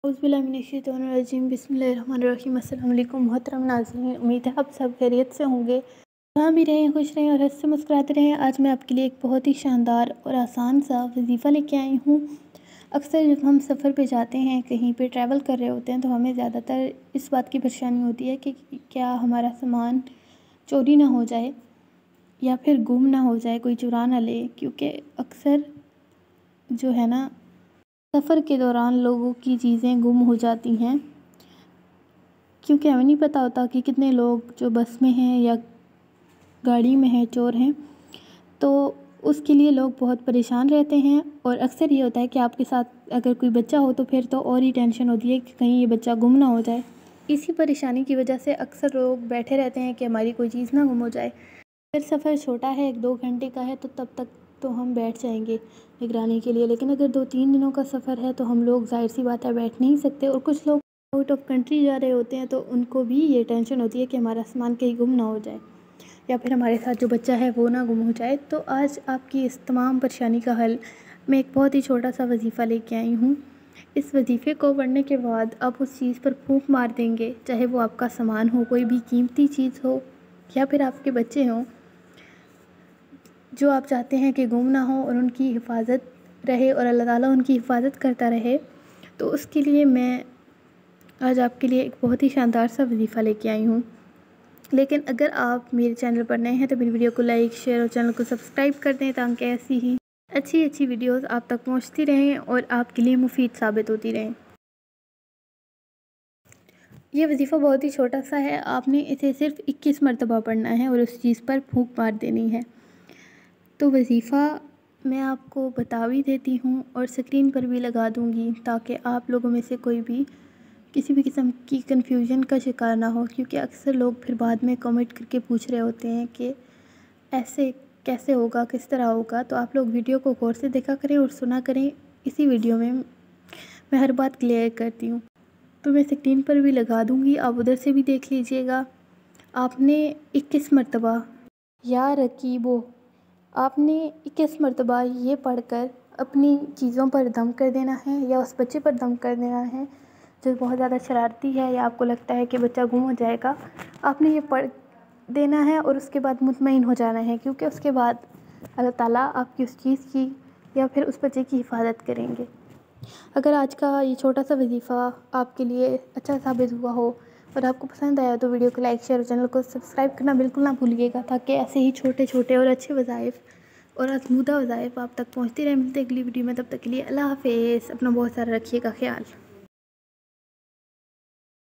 औज़ुबिल्लाहिमिनश्शैतानिर्रजीम बिस्मिल्लाहिर्रहमानिर्रहीम। अस्सलाम वालेकुम मोहतरम नाज़रीन, उम्मीद है आप सब खैरियत से होंगे। जहाँ भी रहें खुश रहें और हंसते मुस्कुराते रहें। आज मैं आपके लिए एक बहुत ही शानदार और आसान सा वजीफ़ा लेके आई हूँ। अक्सर जब हम सफ़र पे जाते हैं, कहीं पे ट्रैवल कर रहे होते हैं, तो हमें ज़्यादातर इस बात की परेशानी होती है कि क्या हमारा सामान चोरी ना हो जाए या फिर गुम ना हो जाए, कोई चुरा ना ले। क्योंकि अक्सर जो है ना, सफ़र के दौरान लोगों की चीज़ें गुम हो जाती हैं, क्योंकि हमें नहीं पता होता कि कितने लोग जो बस में हैं या गाड़ी में हैं चोर हैं। तो उसके लिए लोग बहुत परेशान रहते हैं। और अक्सर ये होता है कि आपके साथ अगर कोई बच्चा हो तो फिर तो और ही टेंशन होती है कि कहीं ये बच्चा गुम ना हो जाए। इसी परेशानी की वजह से अक्सर लोग बैठे रहते हैं कि हमारी कोई चीज़ ना गुम हो जाए। अगर सफ़र छोटा है, 1-2 घंटे का है, तो तब तक तो हम बैठ जाएंगे निगरानी के लिए। लेकिन अगर 2-3 दिनों का सफ़र है तो हम लोग ज़ाहिर सी बात है बैठ नहीं सकते। और कुछ लोग आउट ऑफ कंट्री जा रहे होते हैं, तो उनको भी ये टेंशन होती है कि हमारा सामान कहीं गुम ना हो जाए या फिर हमारे साथ जो बच्चा है वो ना गुम हो जाए। तो आज आपकी इस तमाम परेशानी का हल मैं एक बहुत ही छोटा सा वजीफ़ा लेके आई हूँ। इस वजीफ़े को पढ़ने के बाद आप उस चीज़ पर फूंक मार देंगे, चाहे वो आपका सामान हो, कोई भी कीमती चीज़ हो या फिर आपके बच्चे हों, जो आप चाहते हैं कि गुम ना हो और उनकी हिफाजत रहे और अल्लाह ताला उनकी हिफाजत करता रहे। तो उसके लिए मैं आज आपके लिए एक बहुत ही शानदार सा वजीफ़ा लेके आई हूँ। लेकिन अगर आप मेरे चैनल पर नए हैं तो मेरी वीडियो को लाइक, शेयर और चैनल को सब्सक्राइब कर दें, ताकि ऐसी ही अच्छी वीडियोस आप तक पहुँचती रहें और आपके लिए मुफीद साबित होती रहें। ये वजीफ़ा बहुत ही छोटा सा है। आपने इसे सिर्फ़ 21 मरतबा पढ़ना है और उस चीज़ पर फूंक मार देनी है। तो वजीफ़ा मैं आपको बता भी देती हूँ और स्क्रीन पर भी लगा दूँगी, ताकि आप लोगों में से कोई भी किसी भी किस्म की कन्फ्यूजन का शिकार ना हो। क्योंकि अक्सर लोग फिर बाद में कमेंट करके पूछ रहे होते हैं कि ऐसे कैसे होगा, किस तरह होगा। तो आप लोग वीडियो को गौर से देखा करें और सुना करें। इसी वीडियो में मैं हर बात क्लियर करती हूँ। तो मैं स्क्रीन पर भी लगा दूँगी, आप उधर से भी देख लीजिएगा। आपने 21 मरतबा या रकीबो, आपने 21 मरतबा ये पढ़कर अपनी चीज़ों पर दम कर देना है या उस बच्चे पर दम कर देना है जो बहुत ज़्यादा शरारती है या आपको लगता है कि बच्चा गुम हो जाएगा। आपने ये पढ़ देना है और उसके बाद मुतमईन हो जाना है, क्योंकि उसके बाद अल्लाह ताला आपकी उस चीज़ की या फिर उस बच्चे की हिफाजत करेंगे। अगर आज का ये छोटा सा वजीफ़ा आपके लिए अच्छा साबित हुआ हो और आपको पसंद आया तो वीडियो को लाइक, शेयर और चैनल को सब्सक्राइब करना बिल्कुल ना भूलिएगा, ताकि ऐसे ही छोटे और अच्छे वज़ाइफ़ और आज़मूदा वज़ाइफ़ आप तक पहुँचती रहे। मिलते अगली वीडियो में, तब तक के लिए अल्लाह हाफ़िज़। अपना बहुत सारा रखिएगा ख्याल।